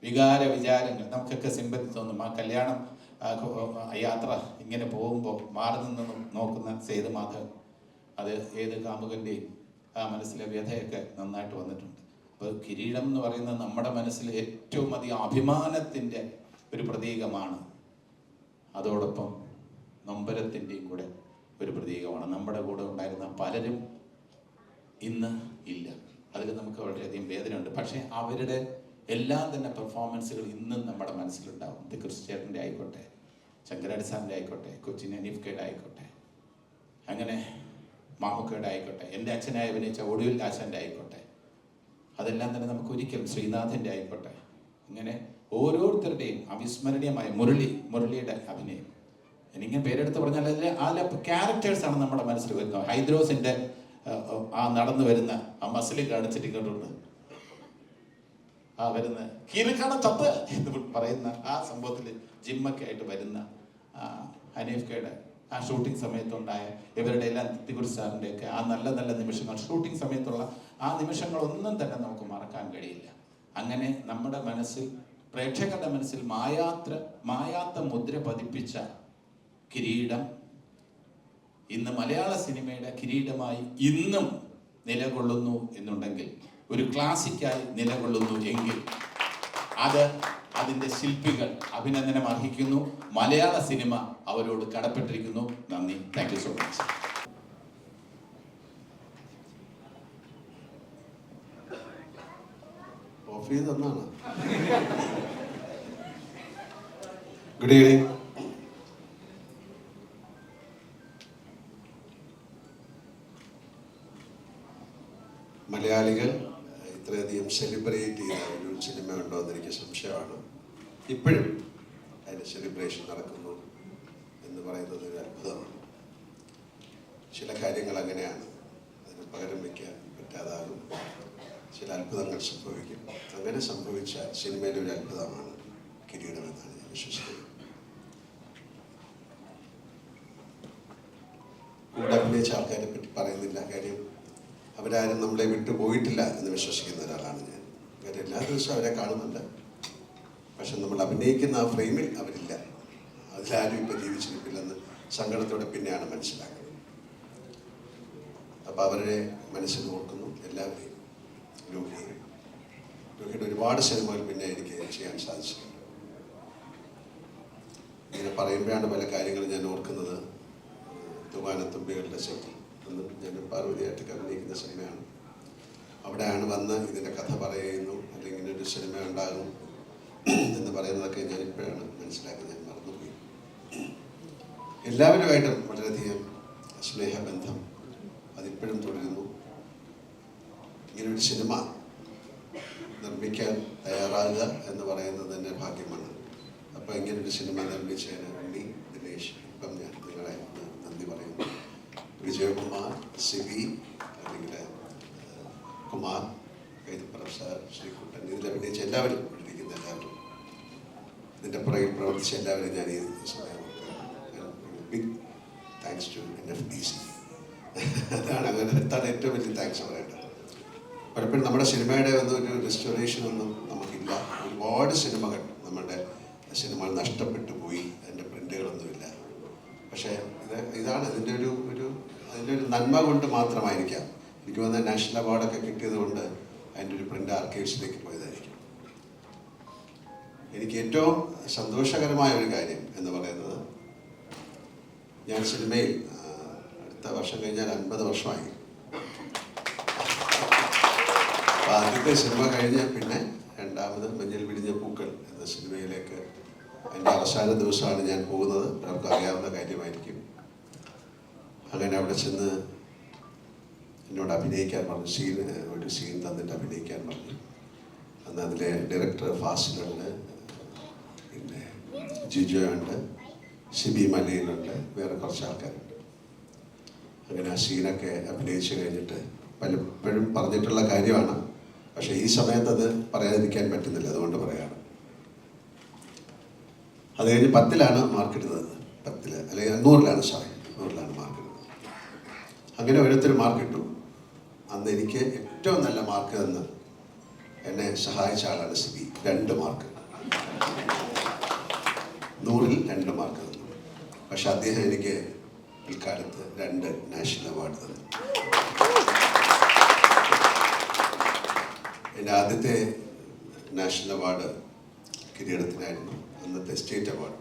വിചാരങ്ങൾ നമുക്കൊക്കെ സിമ്പതി തോന്നും. ആ കല്യാണം യാത്ര ഇങ്ങനെ പോകുമ്പോൾ മാറി നിന്ന് നോക്കുന്ന സേതുമാധവൻ, അത് ഏത് കാമുകൻ്റെയും ആ മനസ്സിലെ വ്യഥയൊക്കെ നന്നായിട്ട് വന്നിട്ടുണ്ട്. അപ്പോൾ കിരീടം എന്ന് പറയുന്നത് നമ്മുടെ മനസ്സിൽ ഏറ്റവും അധികം അഭിമാനത്തിൻ്റെ ഒരു പ്രതീകമാണ്. അതോടൊപ്പം നൊമ്പരത്തിൻ്റെയും കൂടെ ഒരു പ്രതീകമാണ്. നമ്മുടെ കൂടെ ഉണ്ടായിരുന്ന പലരും ഇന്ന് ഇല്ല, അതിൽ നമുക്ക് വളരെയധികം വേദനയുണ്ട്. പക്ഷേ അവരുടെ എല്ലാം തന്നെ പെർഫോമൻസുകൾ ഇന്നും നമ്മുടെ മനസ്സിലുണ്ടാവും. ഇത് ക്രിസ്ത്യേട്ടൻ്റെ ആയിക്കോട്ടെ, ശങ്കരാടി സാറിൻ്റെ ആയിക്കോട്ടെ, കൊച്ചിൻ അനീഫ്കയുടെ ആയിക്കോട്ടെ, അങ്ങനെ മാമുക്കയുടെ ആയിക്കോട്ടെ, എൻ്റെ അച്ഛനായി അഭിനയിച്ച ഒടുവിൽ ആശാൻ്റെ ആയിക്കോട്ടെ, അതെല്ലാം തന്നെ നമുക്ക് ഒരിക്കലും ശ്രീനാഥൻ്റെ ആയിക്കോട്ടെ, ഇങ്ങനെ ഓരോരുത്തരുടെയും അവിസ്മരണീയമായ മുരളിയുടെ അഭിനയം. എനിക്കിങ്ങനെ പേരെടുത്ത് പറഞ്ഞാൽ അതിലെ ക്യാരക്ടേഴ്സാണ് നമ്മുടെ മനസ്സിൽ വരുന്നത്. ഹൈദ്രോസിൻ്റെ ആ നടന്നു വരുന്ന ആ മസിൽ കാണിച്ചിട്ടുണ്ട്, ആ വരുന്ന കീരക്കാണ തപ്പ് എന്ന് പറയുന്ന ആ സംഭവത്തിൽ ജിമ്മൊക്കെ ആയിട്ട് വരുന്ന ഹനീഫ്കയുടെ ആ ഷൂട്ടിംഗ് സമയത്തുണ്ടായ ഇവരുടെ എല്ലാം തിക്കുറി സാറിൻ്റെ ഒക്കെ ആ നല്ല നല്ല നിമിഷങ്ങൾ, ഷൂട്ടിംഗ് സമയത്തുള്ള ആ നിമിഷങ്ങളൊന്നും തന്നെ നമുക്ക് മറക്കാൻ കഴിയില്ല. അങ്ങനെ നമ്മുടെ മനസ്സിൽ, പ്രേക്ഷകരുടെ മനസ്സിൽ മായാത്ത മുദ്ര പതിപ്പിച്ച കിരീടം ഇന്ന് മലയാള സിനിമയുടെ കിരീടമായി ഇന്നും നിലകൊള്ളുന്നു എന്നുണ്ടെങ്കിൽ, ഒരു ക്ലാസിക്കായി നിലകൊള്ളുന്നു എങ്കിൽ, അതിൻ്റെ ശില്പികൾ അഭിനന്ദനം അർഹിക്കുന്നു. മലയാള സിനിമ അവരോട് കടപ്പെട്ടിരിക്കുന്നു. നന്ദി, thank you so much. Of ചെയ്ത് തന്നാണ്. Good evening. മലയാളികൾ ഇത്രയധികം സെലിബ്രേറ്റ് ചെയ്ത ഒരു സിനിമ ഉണ്ടോ എന്ന് എനിക്ക് സംശയമാണ്. ഇപ്പോഴും അതിൻ്റെ സെലിബ്രേഷൻ നടക്കുന്നു എന്ന് പറയുന്നത് ഒരു അത്ഭുതമാണ്. ചില കാര്യങ്ങൾ അങ്ങനെയാണ്, അതിന് പകരം വയ്ക്കാൻ പറ്റാതാകും. ചില അത്ഭുതങ്ങൾ സംഭവിക്കും. അങ്ങനെ സംഭവിച്ച സിനിമയിലെ ഒരു അത്ഭുതമാണ് കിരീടം എന്നാണ് ഞാൻ വിശ്വസിക്കുന്നത്. കൂടെ അഭിനയിച്ച ആൾക്കാരെ പറ്റി പറയുന്നില്ല, കാര്യം അവരാരും നമ്മളെ വിട്ടു പോയിട്ടില്ല എന്ന് വിശ്വസിക്കുന്ന ഒരാളാണ് ഞാൻ. കാര്യം എല്ലാ ദിവസവും അവരെ കാണുന്നുണ്ട്, പക്ഷെ നമ്മൾ അഭിനയിക്കുന്ന ആ ഫ്രെയിമിൽ അവരില്ല. അതിലാരും ഇപ്പം ജീവിച്ചിരിപ്പില്ലെന്ന് സങ്കടത്തോടെ പിന്നെയാണ് മനസ്സിലാക്കുന്നത്. അപ്പം അവരുടെ മനസ്സിൽ ഓർക്കുന്നു എല്ലാവരെയും. രോഹിയുടെ ഒരുപാട് സിനിമകൾ പിന്നെ എനിക്ക് ചെയ്യാൻ സാധിച്ചിട്ടുണ്ട്. ഇങ്ങനെ പറയുമ്പോഴാണ് പല കാര്യങ്ങളും ഞാൻ ഓർക്കുന്നത്. തൂവാനത്തുമ്പികളുടെ സെറ്റിൽ എന്ന് ഞാൻ പാർവതിയായിട്ട് അഭിനയിക്കുന്ന സിനിമയാണ്. അവിടെയാണ് വന്ന് ഇതിൻ്റെ കഥ പറയുന്നു, അല്ലെങ്കിൽ ഇങ്ങനൊരു സിനിമ ഉണ്ടാകും എന്ന് പറയുന്നതൊക്കെ ഞാനിപ്പോഴാണ് മനസ്സിലാക്കി. ഞാൻ മറന്നുപോയി. എല്ലാവരുമായിട്ടും വളരെയധികം സ്നേഹബന്ധം അതിപ്പോഴും തുടരുന്നു. ഇങ്ങനൊരു സിനിമ നിർമ്മിക്കാൻ തയ്യാറാകുക എന്ന് പറയുന്നത് തന്നെ ഭാഗ്യമാണ്. അപ്പോൾ ഇങ്ങനൊരു സിനിമ നിർമ്മിച്ചതിന് വേണ്ടി ദിനേശ്, ഇപ്പം ഞാൻ നിങ്ങളെ നന്ദി പറയുന്നു. വിജയകുമാർ, സിബി, അല്ലെങ്കിൽ കുമാർ, കൈതപ്പുറം സാർ, ശ്രീകുട്ടൻ, ഇതിൽ അഭിനയിച്ച എല്ലാവരും, ഇരിക്കുന്ന എല്ലാവരും, ഇതിൻ്റെ പുറകിൽ പ്രവർത്തിച്ച എല്ലാവരും ഞാൻ ഈ സമയം ബിഗ് താങ്ക്സ് ടു NFDC. അതാണ് ഏറ്റവും വലിയ താങ്ക്സ് പറയേണ്ടത്. പലപ്പോഴും നമ്മുടെ സിനിമയുടെ ഒരു റെസ്റ്റോറേഷൻ ഒന്നും നമുക്കില്ല. ഒരുപാട് സിനിമകൾ നമ്മുടെ സിനിമകൾ നഷ്ടപ്പെട്ടു പോയി, അതിൻ്റെ പ്രിൻ്റുകളൊന്നുമില്ല. പക്ഷേ ഇതാണ് ഇതിൻ്റെ അതിൻ്റെ ഒരു നന്മ കൊണ്ട് മാത്രമായിരിക്കാം എനിക്ക് തോന്നുന്നത് നാഷണൽ അവാർഡൊക്കെ കിട്ടിയത് കൊണ്ട് അതിൻ്റെ ഒരു പ്രിൻ്റ് ആർക്കൈവ്സിലേക്ക് പോയതായിരിക്കും. എനിക്ക് ഏറ്റവും സന്തോഷകരമായ ഒരു കാര്യം എന്ന് പറയുന്നത്, ഞാൻ സിനിമയിൽ അടുത്ത വർഷം കഴിഞ്ഞാൽ 50 വർഷമായി. അപ്പോൾ ആദ്യത്തെ സിനിമ കഴിഞ്ഞ് പിന്നെ രണ്ടാമത് മഞ്ഞൾ വിരിഞ്ഞ പൂക്കൾ എന്ന സിനിമയിലേക്ക് അതിൻ്റെ അവസാന ദിവസമാണ് ഞാൻ പോകുന്നത്. നമുക്ക് അറിയാവുന്ന കാര്യമായിരിക്കും. അങ്ങനെ അവിടെ ചെന്ന് എന്നോട് അഭിനയിക്കാൻ പറഞ്ഞു, ഒരു സീൻ തന്നിട്ട് അഭിനയിക്കാൻ പറഞ്ഞു. അന്ന് അതിലെ ഡയറക്ടർ ഫാസിലുണ്ട്, പിന്നെ ജിജോയുണ്ട്, ഷിബി മലയിലുണ്ട്, വേറെ കുറച്ച് ആൾക്കാരുണ്ട്. അങ്ങനെ ആ സീനൊക്കെ അഭിനയിച്ച് കഴിഞ്ഞിട്ട് പലപ്പോഴും പറഞ്ഞിട്ടുള്ള കാര്യമാണ്, പക്ഷേ ഈ സമയത്ത് അത് പറയാതിരിക്കാൻ പറ്റുന്നില്ല, അതുകൊണ്ട് പറയാണ്. അത് കഴിഞ്ഞ് 10ലാണ് മാർക്ക് ഇടുന്നത്, 10 അല്ലെങ്കിൽ 100ലാണ് മാർക്ക് ഇടുന്നത്. അങ്ങനെ ഓരോരുത്തർ മാർക്ക് ഇട്ടു. അന്ന് എനിക്ക് ഏറ്റവും നല്ല മാർക്ക് തന്ന് എന്നെ സഹായിച്ച ആളാണ് സിബി. 2 മാർക്ക്, 100ൽ 2 മാർക്ക് തന്നു. പക്ഷെ അദ്ദേഹം എനിക്ക് പിൽക്കാലത്ത് 2 നാഷണൽ അവാർഡ് തന്നു. എൻ്റെ ആദ്യത്തെ നാഷണൽ അവാർഡ് കിരീടത്തിനായിരുന്നു, അന്നത്തെ സ്റ്റേറ്റ് അവാർഡ്.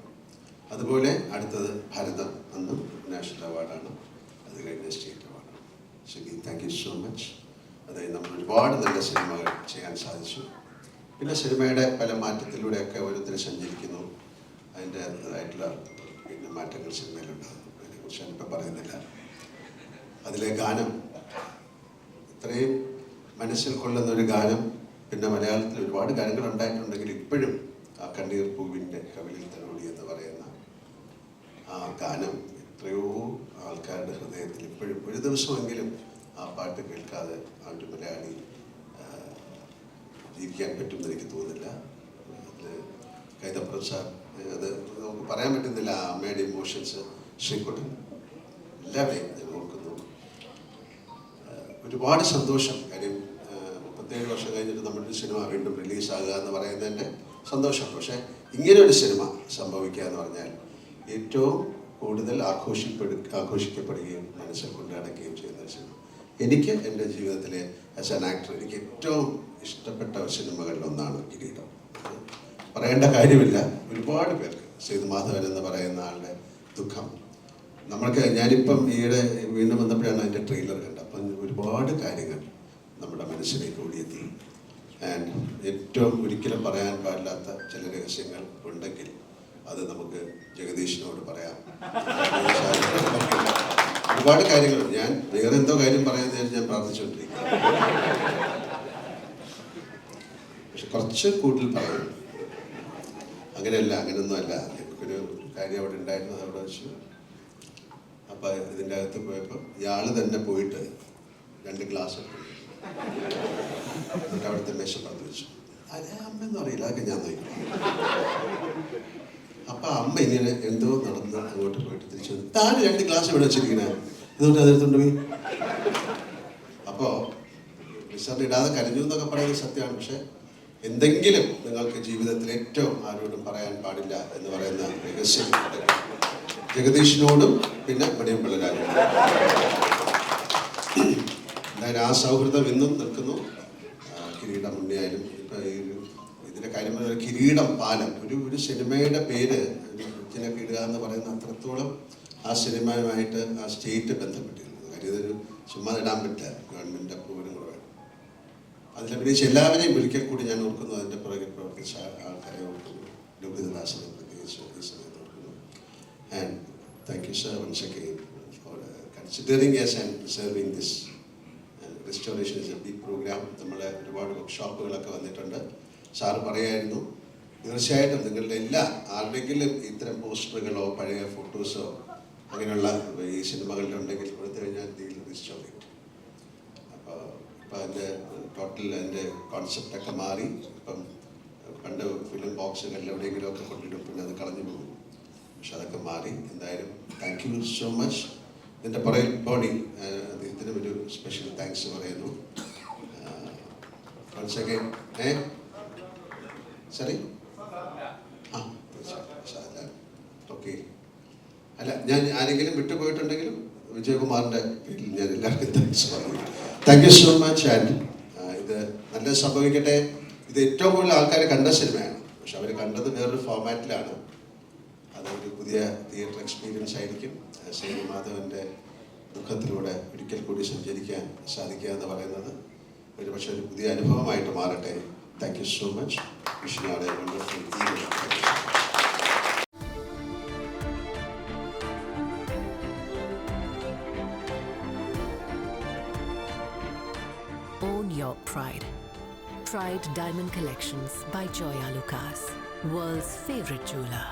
അതുപോലെ അടുത്തത് ഭാരതം, അന്നും നാഷണൽ അവാർഡാണ്, അത് കഴിഞ്ഞ സ്റ്റേറ്റ് അവാർഡാണ്. ശരി, താങ്ക് യു സോ മച്ച്. അതായത് നമ്മൾ ഒരുപാട് നല്ല സിനിമകൾ ചെയ്യാൻ സാധിച്ചു. പിന്നെ സിനിമയുടെ പല മാറ്റത്തിലൂടെയൊക്കെ ഓരോരുത്തർ സഞ്ചരിക്കുന്നു. അതിൻ്റെതായിട്ടുള്ള പിന്നെ മാറ്റങ്ങൾ സിനിമയിലുണ്ടാകുന്നു. അതിനെക്കുറിച്ച് ഞാനിപ്പോൾ പറയുന്നില്ല. അതിലെ ഗാനം, ഇത്രയും മനസ്സിൽ കൊള്ളുന്ന ഒരു ഗാനം, പിന്നെ മലയാളത്തിൽ ഒരുപാട് ഗാനങ്ങൾ ഉണ്ടായിട്ടുണ്ടെങ്കിൽ ഇപ്പോഴും ആ കണ്ണീർ പൂവിൻ്റെ കവിളിൽ തലോടി എന്ന് പറയുന്ന ആ ഗാനം എത്രയോ ആൾക്കാരുടെ ഹൃദയത്തിൽ ഇപ്പോഴും ഒരു ദിവസമെങ്കിലും ആ പാട്ട് കേൾക്കാതെ ആ ഒരു മലയാളി ജീവിക്കാൻ പറ്റുമെന്ന് എനിക്ക് തോന്നുന്നില്ല. അതിൽ കൈതപ്പുറം സാർ, അത് നമുക്ക് പറയാൻ പറ്റുന്നില്ല, ആ അമ്മയുടെ ഇമോഷൻസ്, ശ്രീകുട്ടൻ, എല്ലാവരെയും ഞാൻ ഓർക്കുന്നു. ഒരുപാട് സന്തോഷം. കാര്യം 37 വർഷം കഴിഞ്ഞിട്ട് നമ്മുടെ സിനിമ വീണ്ടും റിലീസാകുക എന്ന് പറയുന്നതിൻ്റെ സന്തോഷം. പക്ഷേ ഇങ്ങനെ ഒരു സിനിമ സംഭവിക്കുക എന്ന് പറഞ്ഞാൽ ഏറ്റവും കൂടുതൽ ആഘോഷിക്കപ്പെടുകയും മനസ്സിൽ കൊണ്ട് നടക്കുകയും ചെയ്യുന്ന ഒരു സിനിമ. എനിക്ക് എൻ്റെ ജീവിതത്തിലെ ആസ് ആൻ ആക്ടർ എനിക്ക് ഏറ്റവും ഇഷ്ടപ്പെട്ട സിനിമകളിലൊന്നാണ് കിരീടം. പറയേണ്ട കാര്യമില്ല, ഒരുപാട് പേർക്ക്. സേതുമാധവൻ എന്ന് പറയുന്ന ആളുടെ ദുഃഖം ഞാനിപ്പം ഈയിടെ വീണ്ടും വന്നപ്പോഴാണ് അതിൻ്റെ ട്രെയിലർ കണ്ടത്. അപ്പം ഒരുപാട് കാര്യങ്ങൾ നമ്മുടെ മനസ്സിലേക്ക് ഓടിയെത്തി. ആൻഡ് ഏറ്റവും ഒരിക്കലും പറയാൻ പാടില്ലാത്ത ചില രഹസ്യങ്ങൾ ഉണ്ടെങ്കിൽ അത് നമുക്ക് ജഗദീഷിനോട് പറയാം. ഒരുപാട് കാര്യങ്ങളുണ്ട്. ഞാൻ വേറെ എന്തോ കാര്യം പറയാൻ ഞാൻ പ്രാർത്ഥിച്ചുകൊണ്ടിരിക്കുന്നു. പക്ഷെ കുറച്ച് കൂടുതൽ പറയും. അങ്ങനെയൊന്നും അല്ല. എനിക്കൊരു കാര്യം അവിടെ ഉണ്ടായിരുന്നത് അവിടെ വെച്ച്. അപ്പം ഇതിൻ്റെ അകത്ത് പോയപ്പോൾ ഇയാൾ തന്നെ പോയിട്ട് 2 ഗ്ലാസ് എടുത്തു. എന്നിട്ട് അവിടുത്തെ മേശപ്പുറത്ത് വെച്ചു. അമ്മയെന്ന് അറിയില്ല, അതൊക്കെ ഞാൻ നോക്കണം. അപ്പം അമ്മ ഇങ്ങനെ എന്തോ നടന്ന് അങ്ങോട്ട് പോയിട്ട് തിരിച്ചു വന്നു. താൻ 2 ഗ്ലാസ് ഇവിടെ വെച്ചിരിക്കണേ, ഇതുകൊണ്ട് അതെടുത്തോണ്ട് പോയി. അപ്പോൾ സാറിന് ഇടാതെ കരഞ്ഞു എന്നൊക്കെ പറയുന്നത് സത്യമാണ്. പക്ഷെ എന്തെങ്കിലും നിങ്ങൾക്ക് ജീവിതത്തിൽ ഏറ്റവും ആരോടും പറയാൻ പാടില്ല എന്ന് പറയുന്ന രഹസ്യം ജഗദീഷിനോടും പിന്നെ മണിയം പിള്ളരാജോടും. എന്തായാലും ആ സൗഹൃദം ഇന്നും നിൽക്കുന്നു. കിരീടം ഉണ്ണിയായാലും ഇപ്പം ഇതിൻ്റെ കാര്യം കിരീടം പാലം, ഒരു സിനിമയുടെ പേര് ഇതിനൊക്കെ ഇടുക എന്ന് പറയുന്ന അത്രത്തോളം ആ സിനിമയുമായിട്ട് ആ സ്റ്റേറ്റ് ബന്ധപ്പെട്ടിരുന്നു. കാര്യം ഇതൊരു ചുമ്മാ ഇടാൻ പറ്റില്ല, ഗവൺമെൻറ് അപ്രൂവലും കൂടെ വേണം. അതിലഭിനയിച്ച് എല്ലാവരെയും ഒരിക്കൽ കൂടി ഞാൻ ഓർക്കുന്നു. അതിൻ്റെ പുറകെ പ്രവർത്തിച്ച ആൾക്കാരെ ഓർക്കുന്നു. ലോകിതദാസിനെ പ്രത്യേകിച്ച് ഈ സമയത്ത് ഓർക്കുന്നു. And thank you sir once again for considering us and preserving this. Restoration is a big programme. നമ്മളെ ഒരുപാട് വർക്ക്ഷോപ്പുകളൊക്കെ വന്നിട്ടുണ്ട്. സാറ് പറയായിരുന്നു, തീർച്ചയായിട്ടും നിങ്ങളുടെ ആരുടെങ്കിലും ഇത്തരം പോസ്റ്ററുകളോ പഴയ ഫോട്ടോസോ അങ്ങനെയുള്ള ഈ സിനിമകളിലുണ്ടെങ്കിൽ കൊടുത്തു കഴിഞ്ഞാൽ റെസ്റ്റോർ ഇറ്റ്. അതിൻ്റെ ടോട്ടൽ അതിൻ്റെ കോൺസെപ്റ്റൊക്കെ മാറി. ഇപ്പം പണ്ട് ഫിലിം ബോക്സുകളിൽ എവിടെയെങ്കിലുമൊക്കെ കൊണ്ടിടും, പിന്നെ അത് കളഞ്ഞു പോകും. പക്ഷെ അതൊക്കെ മാറി. എന്തായാലും താങ്ക് യു സോ മച്ച്. എൻ്റെ പുറകിൽ ബോണി, അദ്ദേഹത്തിന് ഒരു സ്പെഷ്യൽ താങ്ക്സ് പറയുന്നു. Once again sorry okay. അല്ല, ഞാൻ ആരെങ്കിലും വിട്ടുപോയിട്ടുണ്ടെങ്കിലും വിജയകുമാറിൻ്റെ പേരിൽ ഞാൻ എല്ലാവർക്കും താങ്ക്സ് പറയുന്നു. Thank you so much. And ഇത് നല്ലത് സംഭവിക്കട്ടെ. ഇത് ഏറ്റവും കൂടുതൽ ആൾക്കാർ കണ്ട സിനിമയാണ്, പക്ഷെ അവർ കണ്ടത് വേറൊരു ഫോർമാറ്റിലാണ്. അതൊരു പുതിയ തിയേറ്റർ എക്സ്പീരിയൻസ് ആയിരിക്കും. ശ്രീമാധവൻ്റെ ദുഃഖത്തിലൂടെ ഒരിക്കൽ കൂടി സഞ്ചരിക്കാൻ സാധിക്കുക എന്ന് പറയുന്നത് ഒരു പക്ഷേ ഒരു പുതിയ അനുഭവമായിട്ട് മാറട്ടെ. Thank you so much. Wishing you all A wonderful evening. Own your pride. Pride Diamond Collections by Joya Lucas, world's favorite jeweler.